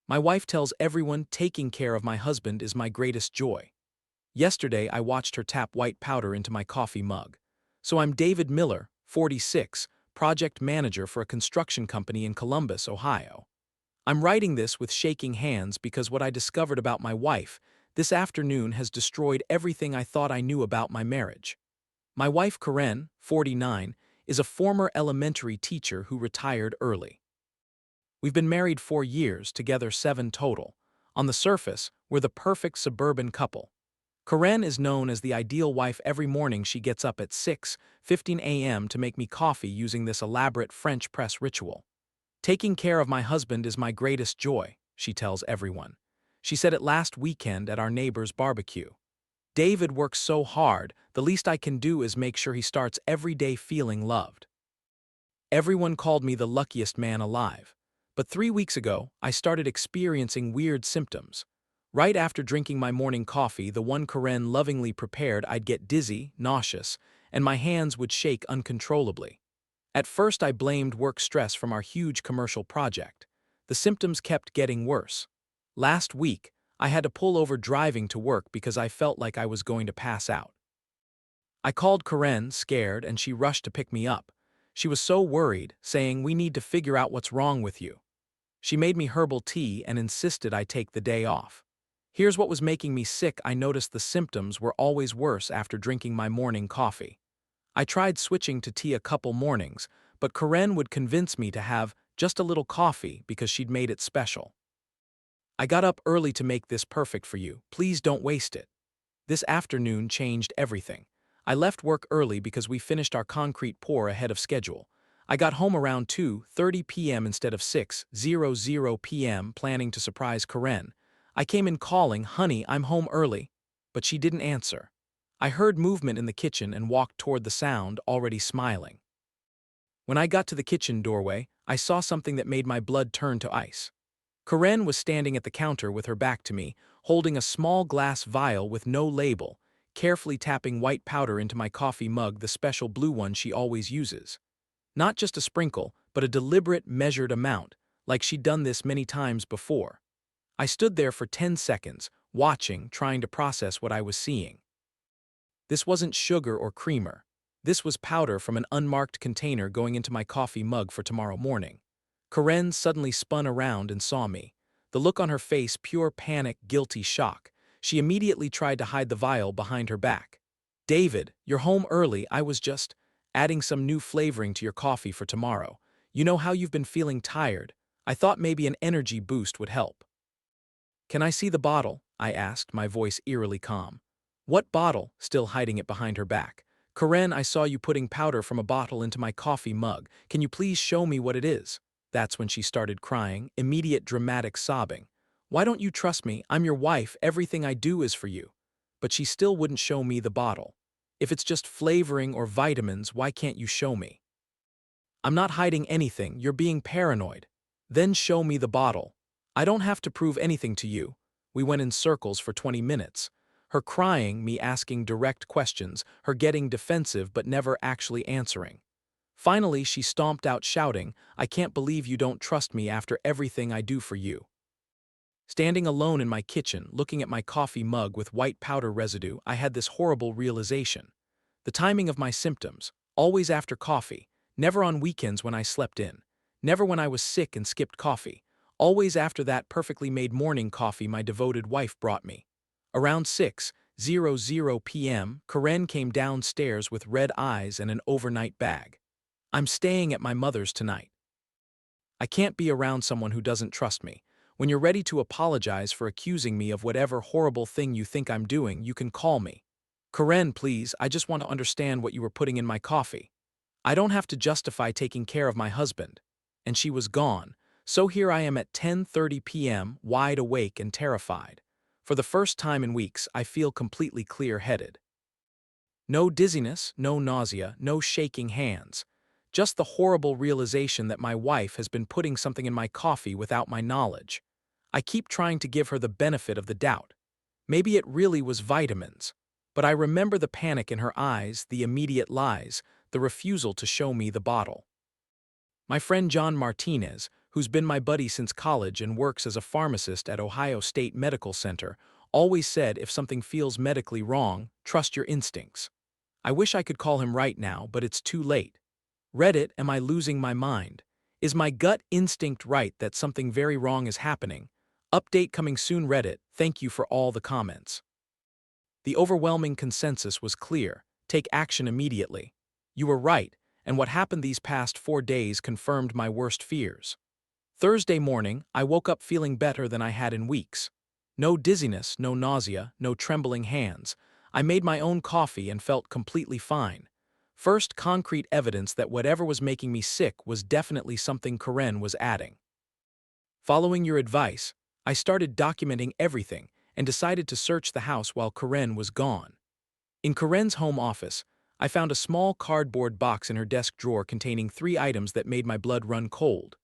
My wife tells everyone taking care of my husband is my greatest joy. Yesterday, I watched her tap white powder into my coffee mug. So I'm David Miller, 46, project manager for a construction company in Columbus, Ohio. I'm writing this with shaking hands because what I discovered about my wife this afternoon has destroyed everything I thought I knew about my marriage. My wife, Karen, 49, is a former elementary teacher who retired early. We've been married 4 years, together 7 total. On the surface, we're the perfect suburban couple. Karen is known as the ideal wife. Every morning she gets up at 6:15 a.m. to make me coffee using this elaborate French press ritual. Taking care of my husband is my greatest joy, she tells everyone. She said it last weekend at our neighbor's barbecue. David works so hard, the least I can do is make sure he starts every day feeling loved. Everyone called me the luckiest man alive. But 3 weeks ago, I started experiencing weird symptoms. Right after drinking my morning coffee, the one Karen lovingly prepared, I'd get dizzy, nauseous, and my hands would shake uncontrollably. At first, I blamed work stress from our huge commercial project. The symptoms kept getting worse. Last week, I had to pull over driving to work because I felt like I was going to pass out. I called Karen, scared, and she rushed to pick me up. She was so worried, saying, "We need to figure out what's wrong with you." She made me herbal tea and insisted I take the day off. Here's what was making me sick. I noticed the symptoms were always worse after drinking my morning coffee. I tried switching to tea a couple mornings, but Karen would convince me to have just a little coffee because she'd made it special. "I got up early to make this perfect for you. Please don't waste it." This afternoon changed everything. I left work early because we finished our concrete pour ahead of schedule. I got home around 2:30 p.m. instead of 6:00 p.m., planning to surprise Karen. I came in calling, "Honey, I'm home early," but she didn't answer. I heard movement in the kitchen and walked toward the sound, already smiling. When I got to the kitchen doorway, I saw something that made my blood turn to ice. Karen was standing at the counter with her back to me, holding a small glass vial with no label, carefully tapping white powder into my coffee mug, the special blue one she always uses. Not just a sprinkle, but a deliberate, measured amount, like she'd done this many times before. I stood there for 10 seconds, watching, trying to process what I was seeing. This wasn't sugar or creamer. This was powder from an unmarked container going into my coffee mug for tomorrow morning. Karen suddenly spun around and saw me. The look on her face, pure panic, guilty shock. She immediately tried to hide the vial behind her back. "David, you're home early. I was just adding some new flavoring to your coffee for tomorrow. You know how you've been feeling tired. I thought maybe an energy boost would help." "Can I see the bottle?" I asked, my voice eerily calm. "What bottle?" Still hiding it behind her back. "Karen, I saw you putting powder from a bottle into my coffee mug. Can you please show me what it is?" That's when she started crying, immediate dramatic sobbing. "Why don't you trust me? I'm your wife. Everything I do is for you." But she still wouldn't show me the bottle. "If it's just flavoring or vitamins, why can't you show me?" "I'm not hiding anything. You're being paranoid." "Then show me the bottle." "I don't have to prove anything to you." We went in circles for 20 minutes. Her crying, me asking direct questions, her getting defensive but never actually answering. Finally, she stomped out shouting, "I can't believe you don't trust me after everything I do for you." Standing alone in my kitchen, looking at my coffee mug with white powder residue, I had this horrible realization. The timing of my symptoms, always after coffee, never on weekends when I slept in, never when I was sick and skipped coffee, always after that perfectly made morning coffee my devoted wife brought me. Around 6:00 p.m., Karen came downstairs with red eyes and an overnight bag. "I'm staying at my mother's tonight. I can't be around someone who doesn't trust me. When you're ready to apologize for accusing me of whatever horrible thing you think I'm doing, you can call me. Karen, please, I just want to understand what you were putting in my coffee. I don't have to justify taking care of my husband." And she was gone. So here I am at 10:30 p.m., wide awake and terrified. For the first time in weeks, I feel completely clear-headed. No dizziness, no nausea, no shaking hands. Just the horrible realization that my wife has been putting something in my coffee without my knowledge. I keep trying to give her the benefit of the doubt. Maybe it really was vitamins. But I remember the panic in her eyes, the immediate lies, the refusal to show me the bottle. My friend John Martinez, who's been my buddy since college and works as a pharmacist at Ohio State Medical Center, always said if something feels medically wrong, trust your instincts. I wish I could call him right now, but it's too late. Reddit, am I losing my mind? Is my gut instinct right that something very wrong is happening? Update coming soon. Reddit, thank you for all the comments. The overwhelming consensus was clear: take action immediately. You were right, and what happened these past 4 days confirmed my worst fears. Thursday morning, I woke up feeling better than I had in weeks. No dizziness, no nausea, no trembling hands. I made my own coffee and felt completely fine. First concrete evidence that whatever was making me sick was definitely something Karen was adding. Following your advice, I started documenting everything and decided to search the house while Karen was gone. In Karen's home office, I found a small cardboard box in her desk drawer containing 3 items that made my blood run cold.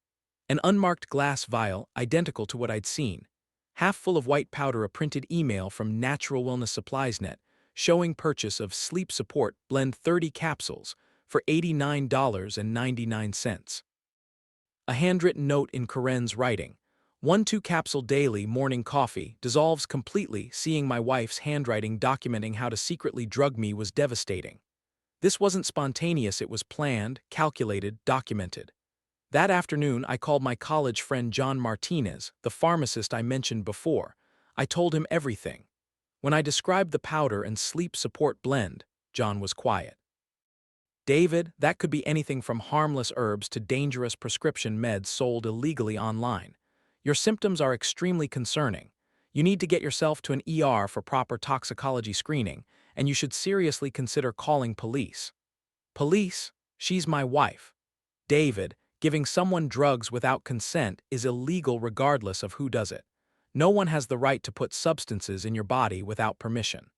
An unmarked glass vial, identical to what I'd seen. Half full of white powder, a printed email from Natural Wellness Supplies Net, showing purchase of Sleep Support Blend 30 capsules for $89.99. A handwritten note in Karen's writing. 1-2 capsule daily morning coffee, dissolves completely. Seeing my wife's handwriting documenting how to secretly drug me was devastating. This wasn't spontaneous, it was planned, calculated, documented. That afternoon, I called my college friend John Martinez, the pharmacist I mentioned before. I told him everything. When I described the powder and sleep support blend, John was quiet. David, that could be anything from harmless herbs to dangerous prescription meds sold illegally online. Your symptoms are extremely concerning. You need to get yourself to an ER for proper toxicology screening, and you should seriously consider calling police. Police? She's my wife. David, giving someone drugs without consent is illegal regardless of who does it. No one has the right to put substances in your body without permission.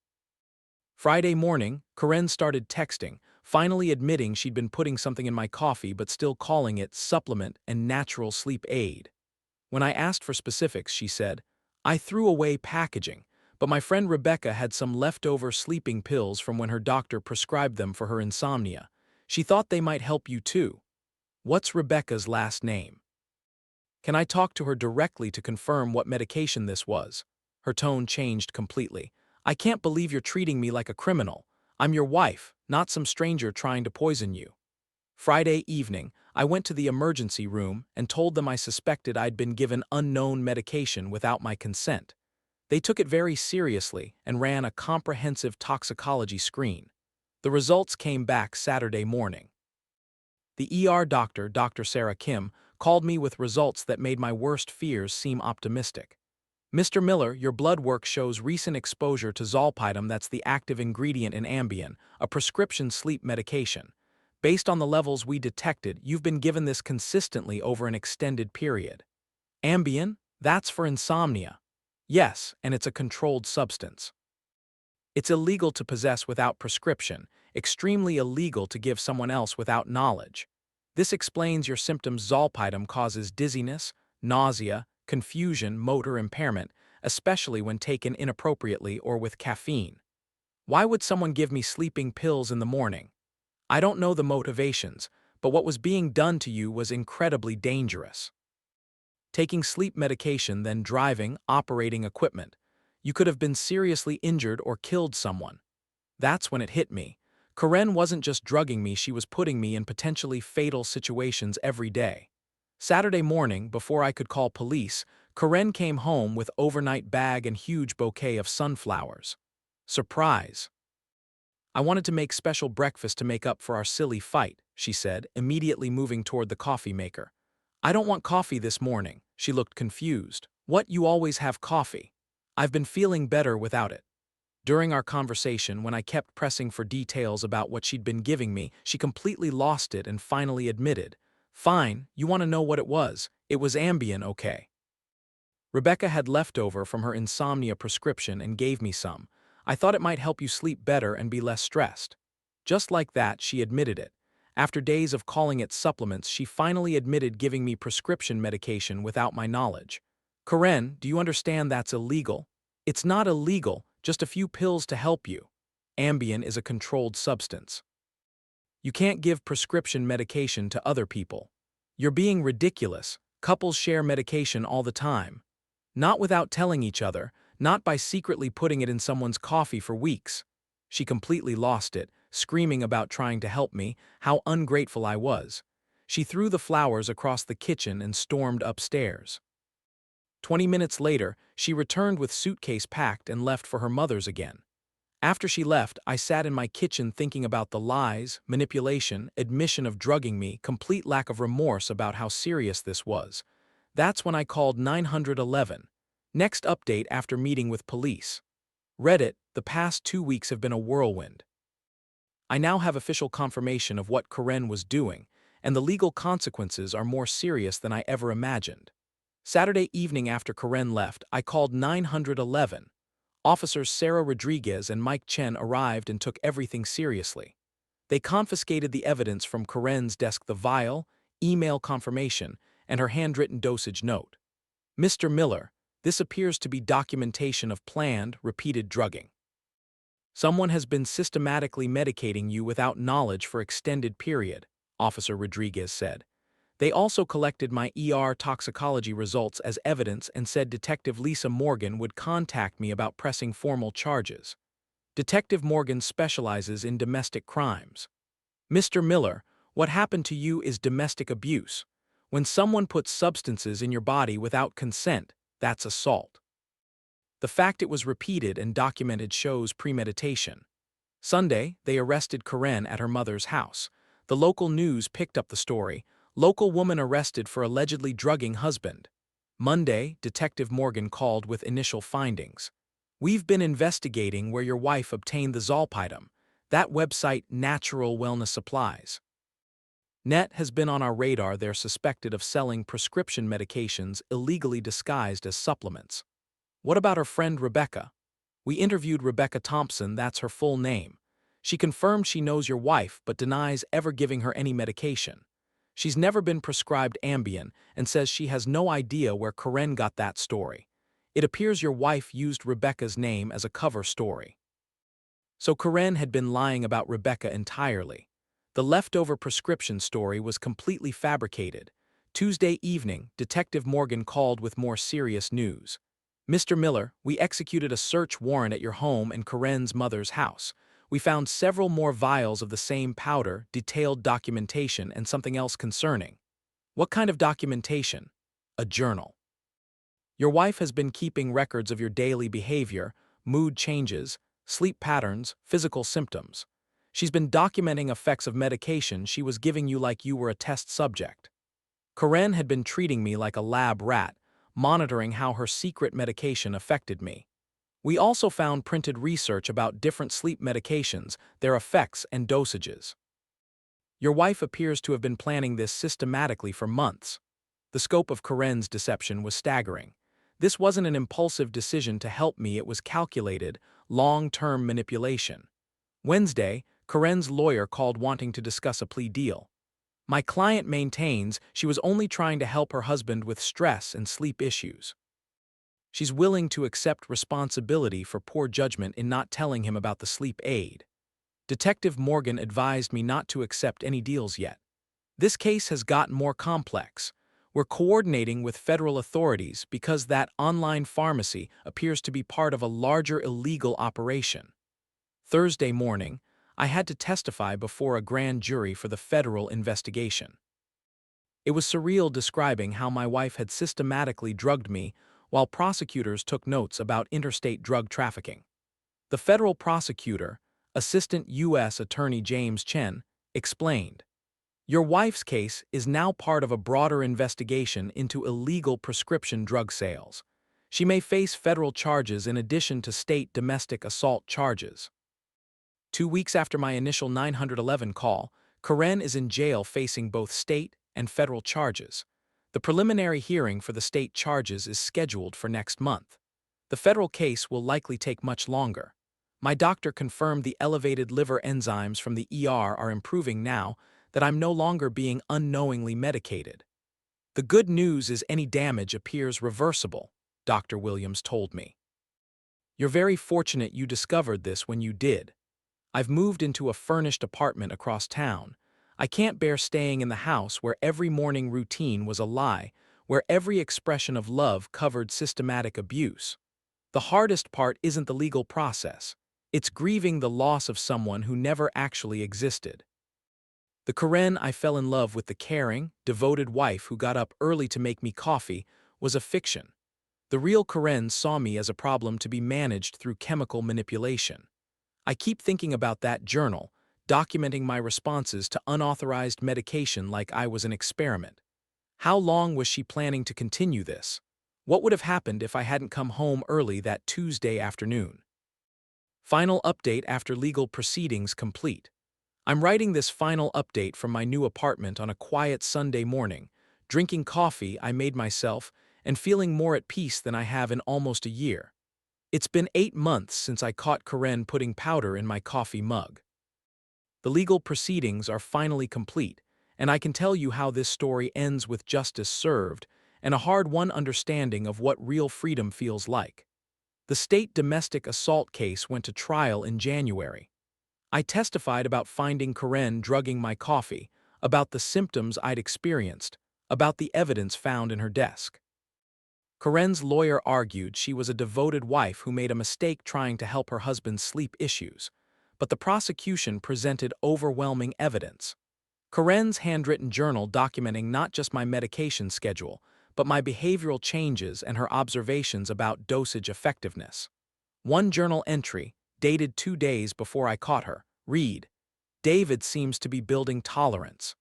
Friday morning, Karen started texting, finally admitting she'd been putting something in my coffee but still calling it supplement and natural sleep aid. When I asked for specifics, she said, I threw away packaging, but my friend Rebecca had some leftover sleeping pills from when her doctor prescribed them for her insomnia. She thought they might help you too. What's Rebecca's last name? Can I talk to her directly to confirm what medication this was? Her tone changed completely. I can't believe you're treating me like a criminal. I'm your wife, not some stranger trying to poison you. Friday evening, I went to the emergency room and told them I suspected I'd been given unknown medication without my consent. They took it very seriously and ran a comprehensive toxicology screen. The results came back Saturday morning. The ER doctor, Dr. Sarah Kim, called me with results that made my worst fears seem optimistic. Mr. Miller, your blood work shows recent exposure to zolpidem, that's the active ingredient in Ambien, a prescription sleep medication. Based on the levels we detected, you've been given this consistently over an extended period. Ambien? That's for insomnia. Yes, and it's a controlled substance. It's illegal to possess without prescription, extremely illegal to give someone else without knowledge. This explains your symptoms. Zolpidem causes dizziness, nausea, confusion, motor impairment, especially when taken inappropriately or with caffeine. Why would someone give me sleeping pills in the morning? I don't know the motivations, but what was being done to you was incredibly dangerous. Taking sleep medication, then driving, operating equipment. You could have been seriously injured or killed someone. That's when it hit me. Karen wasn't just drugging me, she was putting me in potentially fatal situations every day. Saturday morning, before I could call police, Karen came home with overnight bag and huge bouquet of sunflowers. Surprise. I wanted to make special breakfast to make up for our silly fight, she said, immediately moving toward the coffee maker. I don't want coffee this morning. She looked confused. What, you always have coffee? I've been feeling better without it. During our conversation, when I kept pressing for details about what she'd been giving me, she completely lost it and finally admitted, Fine, you want to know what it was? It was Ambien, okay. Rebecca had leftover from her insomnia prescription and gave me some. I thought it might help you sleep better and be less stressed. Just like that, she admitted it. After days of calling it supplements, she finally admitted giving me prescription medication without my knowledge. Karen, do you understand that's illegal? It's not illegal, just a few pills to help you. Ambien is a controlled substance. You can't give prescription medication to other people. You're being ridiculous. Couples share medication all the time. Not without telling each other, not by secretly putting it in someone's coffee for weeks. She completely lost it, screaming about trying to help me, how ungrateful I was. She threw the flowers across the kitchen and stormed upstairs. 20 minutes later, she returned with suitcase packed and left for her mother's again. After she left, I sat in my kitchen thinking about the lies, manipulation, admission of drugging me, complete lack of remorse about how serious this was. That's when I called 911. Next update after meeting with police. Reddit, the past 2 weeks have been a whirlwind. I now have official confirmation of what Karen was doing, and the legal consequences are more serious than I ever imagined. Saturday evening after Karen left, I called 911. Officers Sarah Rodriguez and Mike Chen arrived and took everything seriously. They confiscated the evidence from Karen's desk, the vial, email confirmation, and her handwritten dosage note. Mr. Miller, this appears to be documentation of planned, repeated drugging. Someone has been systematically medicating you without knowledge for extended period, Officer Rodriguez said. They also collected my toxicology results as evidence and said Detective Lisa Morgan would contact me about pressing formal charges. Detective Morgan specializes in domestic crimes. Mr. Miller, what happened to you is domestic abuse. When someone puts substances in your body without consent, that's assault. The fact it was repeated and documented shows premeditation. Sunday, they arrested Karen at her mother's house. The local news picked up the story. Local woman arrested for allegedly drugging husband. Monday, Detective Morgan called with initial findings. We've been investigating where your wife obtained the Zolpidem, that website Natural Wellness Supplies. Net has been on our radar. They're suspected of selling prescription medications illegally disguised as supplements. What about her friend Rebecca? We interviewed Rebecca Thompson, that's her full name. She confirmed she knows your wife but denies ever giving her any medication. She's never been prescribed Ambien and says she has no idea where Karen got that story. It appears your wife used Rebecca's name as a cover story. So Karen had been lying about Rebecca entirely. The leftover prescription story was completely fabricated. Tuesday evening, Detective Morgan called with more serious news. Mr. Miller, we executed a search warrant at your home and Karen's mother's house. We found several more vials of the same powder, detailed documentation, and something else concerning. What kind of documentation? A journal. Your wife has been keeping records of your daily behavior, mood changes, sleep patterns, physical symptoms. She's been documenting effects of medication she was giving you like you were a test subject. Karen had been treating me like a lab rat, monitoring how her secret medication affected me. We also found printed research about different sleep medications, their effects and dosages. Your wife appears to have been planning this systematically for months. The scope of Karen's deception was staggering. This wasn't an impulsive decision to help me, it was calculated, long-term manipulation. Wednesday, Karen's lawyer called wanting to discuss a plea deal. My client maintains she was only trying to help her husband with stress and sleep issues. She's willing to accept responsibility for poor judgment in not telling him about the sleep aid. Detective Morgan advised me not to accept any deals yet. This case has gotten more complex. We're coordinating with federal authorities because that online pharmacy appears to be part of a larger illegal operation. Thursday morning, I had to testify before a grand jury for the federal investigation. It was surreal describing how my wife had systematically drugged me while prosecutors took notes about interstate drug trafficking. The federal prosecutor, Assistant U.S. Attorney James Chen, explained, "Your wife's case is now part of a broader investigation into illegal prescription drug sales. She may face federal charges in addition to state domestic assault charges." 2 weeks after my initial 911 call, Karen is in jail facing both state and federal charges. The preliminary hearing for the state charges is scheduled for next month. The federal case will likely take much longer. My doctor confirmed the elevated liver enzymes from the ER are improving now that I'm no longer being unknowingly medicated. The good news is any damage appears reversible, Dr. Williams told me. You're very fortunate you discovered this when you did. I've moved into a furnished apartment across town. I can't bear staying in the house where every morning routine was a lie, where every expression of love covered systematic abuse. The hardest part isn't the legal process. It's grieving the loss of someone who never actually existed. The Karen I fell in love with, the caring, devoted wife who got up early to make me coffee, was a fiction. The real Karen saw me as a problem to be managed through chemical manipulation. I keep thinking about that journal, documenting my responses to unauthorized medication like I was an experiment. How long was she planning to continue this? What would have happened if I hadn't come home early that Tuesday afternoon? Final update after legal proceedings complete. I'm writing this final update from my new apartment on a quiet Sunday morning, drinking coffee I made myself and feeling more at peace than I have in almost a year. It's been 8 months since I caught Karen putting powder in my coffee mug. The legal proceedings are finally complete, and I can tell you how this story ends with justice served and a hard-won understanding of what real freedom feels like. The state domestic assault case went to trial in January. I testified about finding Karen drugging my coffee, about the symptoms I'd experienced, about the evidence found in her desk. Karen's lawyer argued she was a devoted wife who made a mistake trying to help her husband's sleep issues, but the prosecution presented overwhelming evidence. Karen's handwritten journal documenting not just my medication schedule, but my behavioral changes and her observations about dosage effectiveness. One journal entry, dated 2 days before I caught her, read, "David seems to be building tolerance.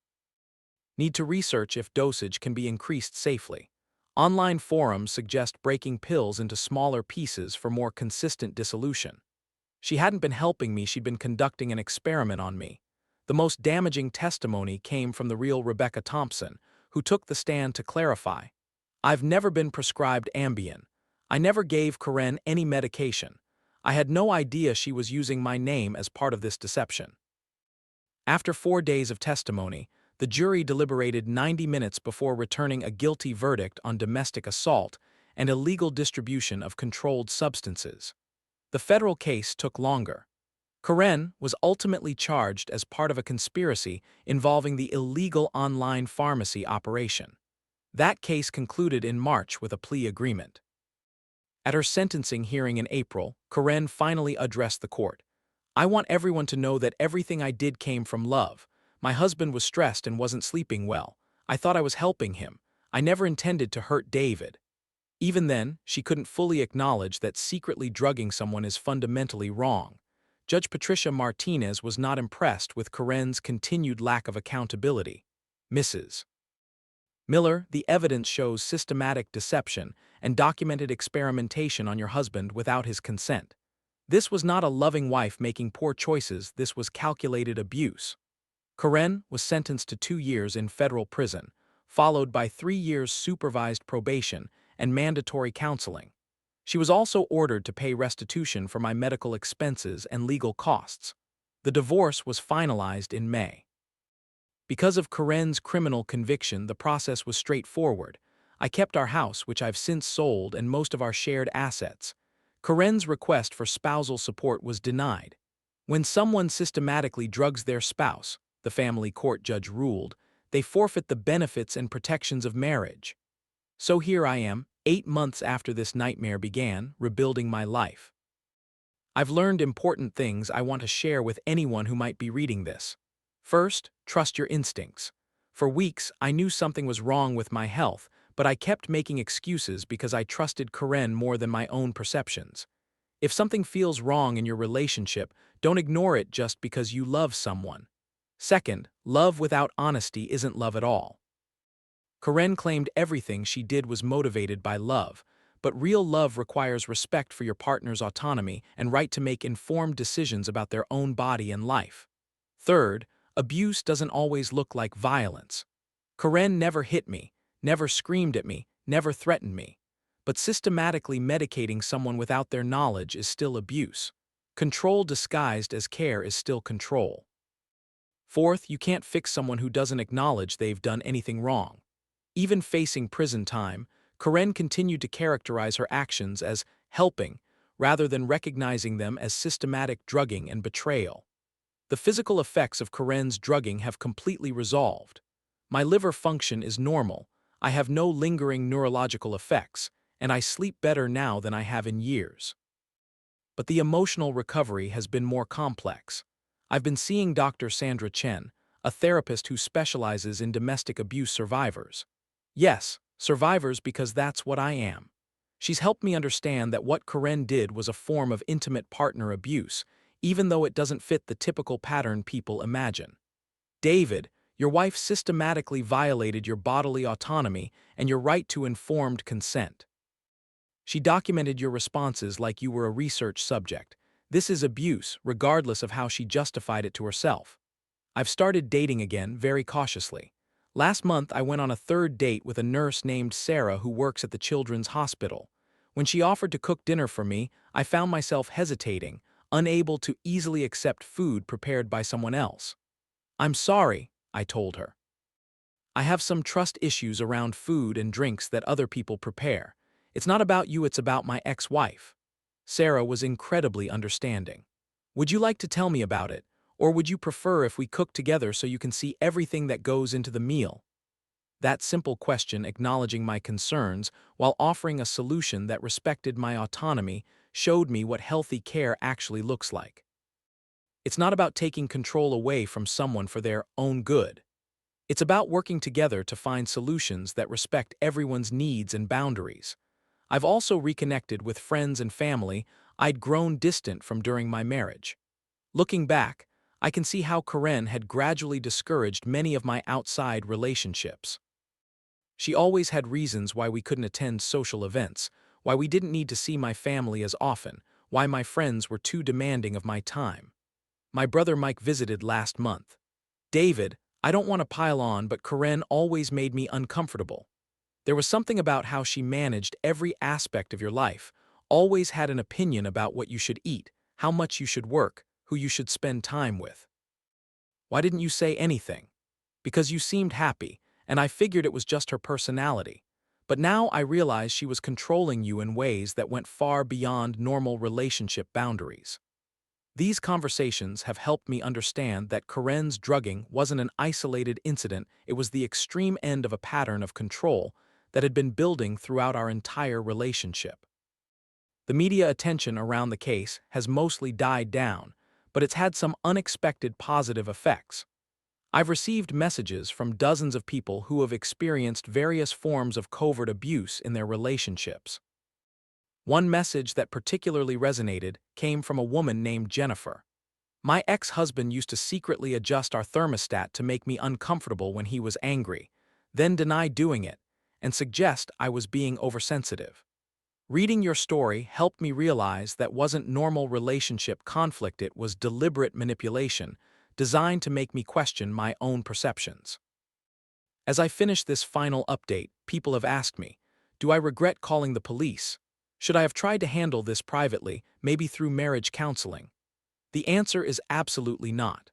Need to research if dosage can be increased safely. Online forums suggest breaking pills into smaller pieces for more consistent dissolution." She hadn't been helping me, she'd been conducting an experiment on me. The most damaging testimony came from the real Rebecca Thompson, who took the stand to clarify. "I've never been prescribed Ambien. I never gave Karen any medication. I had no idea she was using my name as part of this deception." After 4 days of testimony, the jury deliberated 90 minutes before returning a guilty verdict on domestic assault and illegal distribution of controlled substances. The federal case took longer. Karen was ultimately charged as part of a conspiracy involving the illegal online pharmacy operation. That case concluded in March with a plea agreement. At her sentencing hearing in April, Karen finally addressed the court. "I want everyone to know that everything I did came from love. My husband was stressed and wasn't sleeping well. I thought I was helping him. I never intended to hurt David." Even then, she couldn't fully acknowledge that secretly drugging someone is fundamentally wrong. Judge Patricia Martinez was not impressed with Karen's continued lack of accountability. Mrs. Miller, the evidence shows systematic deception and documented experimentation on your husband without his consent. This was not a loving wife making poor choices, this was calculated abuse. Karen was sentenced to 2 years in federal prison, followed by 3 years supervised probation and mandatory counseling. She was also ordered to pay restitution for my medical expenses and legal costs. The divorce was finalized in May. Because of Karen's criminal conviction, the process was straightforward. I kept our house, which I've since sold, and most of our shared assets. Karen's request for spousal support was denied. When someone systematically drugs their spouse, the family court judge ruled, they forfeit the benefits and protections of marriage. So here I am, 8 months after this nightmare began, rebuilding my life. I've learned important things I want to share with anyone who might be reading this. First, trust your instincts. For weeks, I knew something was wrong with my health, but I kept making excuses because I trusted Karen more than my own perceptions. If something feels wrong in your relationship, don't ignore it just because you love someone. Second, love without honesty isn't love at all. Karen claimed everything she did was motivated by love, but real love requires respect for your partner's autonomy and right to make informed decisions about their own body and life. Third, abuse doesn't always look like violence. Karen never hit me, never screamed at me, never threatened me. But systematically medicating someone without their knowledge is still abuse. Control disguised as care is still control. Fourth, you can't fix someone who doesn't acknowledge they've done anything wrong. Even facing prison time, Karen continued to characterize her actions as helping, rather than recognizing them as systematic drugging and betrayal. The physical effects of Karen's drugging have completely resolved. My liver function is normal. I have no lingering neurological effects, and I sleep better now than I have in years. But the emotional recovery has been more complex. I've been seeing Dr. Sandra Chen, a therapist who specializes in domestic abuse survivors. Yes, survivors, because that's what I am. She's helped me understand that what Karen did was a form of intimate partner abuse, even though it doesn't fit the typical pattern people imagine. David, your wife systematically violated your bodily autonomy and your right to informed consent. She documented your responses like you were a research subject. This is abuse, regardless of how she justified it to herself. I've started dating again, very cautiously. Last month, I went on a third date with a nurse named Sarah who works at the Children's Hospital. When she offered to cook dinner for me, I found myself hesitating, unable to easily accept food prepared by someone else. "I'm sorry," I told her. "I have some trust issues around food and drinks that other people prepare. It's not about you, it's about my ex-wife." Sarah was incredibly understanding. "Would you like to tell me about it, or would you prefer if we cook together so you can see everything that goes into the meal?" That simple question, acknowledging my concerns while offering a solution that respected my autonomy, showed me what healthy care actually looks like. It's not about taking control away from someone for their own good. It's about working together to find solutions that respect everyone's needs and boundaries. I've also reconnected with friends and family I'd grown distant from during my marriage. Looking back, I can see how Karen had gradually discouraged many of my outside relationships. She always had reasons why we couldn't attend social events, why we didn't need to see my family as often, why my friends were too demanding of my time. My brother Mike visited last month. "David, I don't want to pile on, but Karen always made me uncomfortable. There was something about how she managed every aspect of your life, always had an opinion about what you should eat, how much you should work, who you should spend time with. Why didn't you say anything?" "Because you seemed happy, and I figured it was just her personality. But now I realize she was controlling you in ways that went far beyond normal relationship boundaries." These conversations have helped me understand that Karen's drugging wasn't an isolated incident, it was the extreme end of a pattern of control that had been building throughout our entire relationship. The media attention around the case has mostly died down, but it's had some unexpected positive effects. I've received messages from dozens of people who have experienced various forms of covert abuse in their relationships. One message that particularly resonated came from a woman named Jennifer. "My ex-husband used to secretly adjust our thermostat to make me uncomfortable when he was angry, then deny doing it, and suggest I was being oversensitive. Reading your story helped me realize that wasn't normal relationship conflict, it was deliberate manipulation, designed to make me question my own perceptions." As I finish this final update, people have asked me, do I regret calling the police? Should I have tried to handle this privately, maybe through marriage counseling? The answer is absolutely not.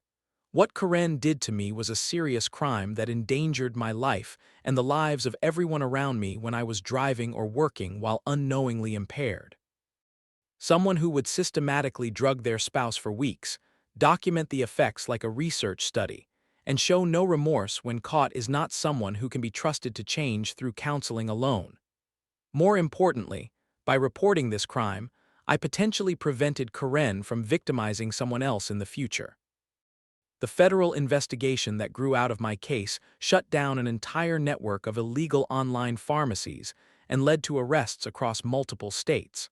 What Karen did to me was a serious crime that endangered my life and the lives of everyone around me when I was driving or working while unknowingly impaired. Someone who would systematically drug their spouse for weeks, document the effects like a research study, and show no remorse when caught is not someone who can be trusted to change through counseling alone. More importantly, by reporting this crime, I potentially prevented Karen from victimizing someone else in the future. The federal investigation that grew out of my case shut down an entire network of illegal online pharmacies and led to arrests across multiple states.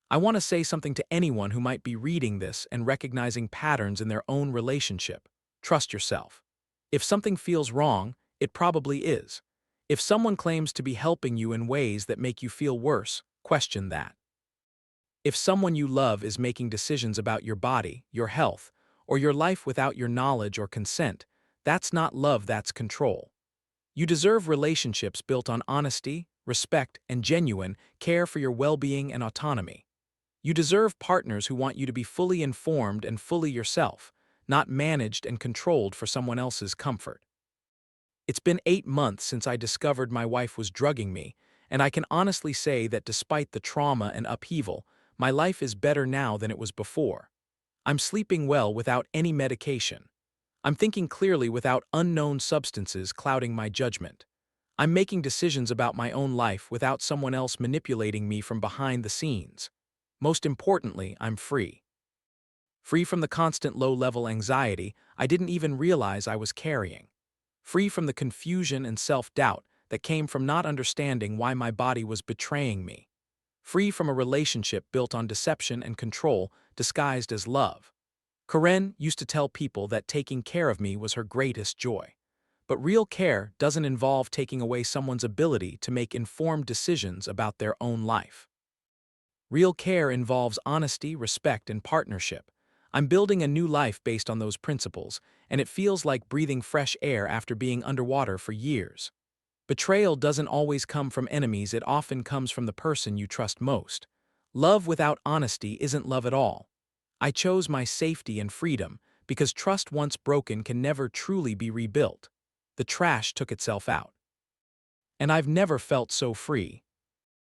I want to say something to anyone who might be reading this and recognizing patterns in their own relationship. Trust yourself. If something feels wrong, it probably is. If someone claims to be helping you in ways that make you feel worse, question that. If someone you love is making decisions about your body, your health, or your life without your knowledge or consent, that's not love, that's control. You deserve relationships built on honesty, respect, and genuine care for your well-being and autonomy. You deserve partners who want you to be fully informed and fully yourself, not managed and controlled for someone else's comfort. It's been 8 months since I discovered my wife was drugging me, and I can honestly say that despite the trauma and upheaval, my life is better now than it was before. I'm sleeping well without any medication. I'm thinking clearly without unknown substances clouding my judgment. I'm making decisions about my own life without someone else manipulating me from behind the scenes. Most importantly, I'm free. Free from the constant low-level anxiety I didn't even realize I was carrying. Free from the confusion and self-doubt that came from not understanding why my body was betraying me. Free from a relationship built on deception and control disguised as love. Karen used to tell people that taking care of me was her greatest joy. But real care doesn't involve taking away someone's ability to make informed decisions about their own life. Real care involves honesty, respect, and partnership. I'm building a new life based on those principles, and it feels like breathing fresh air after being underwater for years. Betrayal doesn't always come from enemies, it often comes from the person you trust most. Love without honesty isn't love at all. I chose my safety and freedom because trust once broken can never truly be rebuilt. The trash took itself out. And I've never felt so free.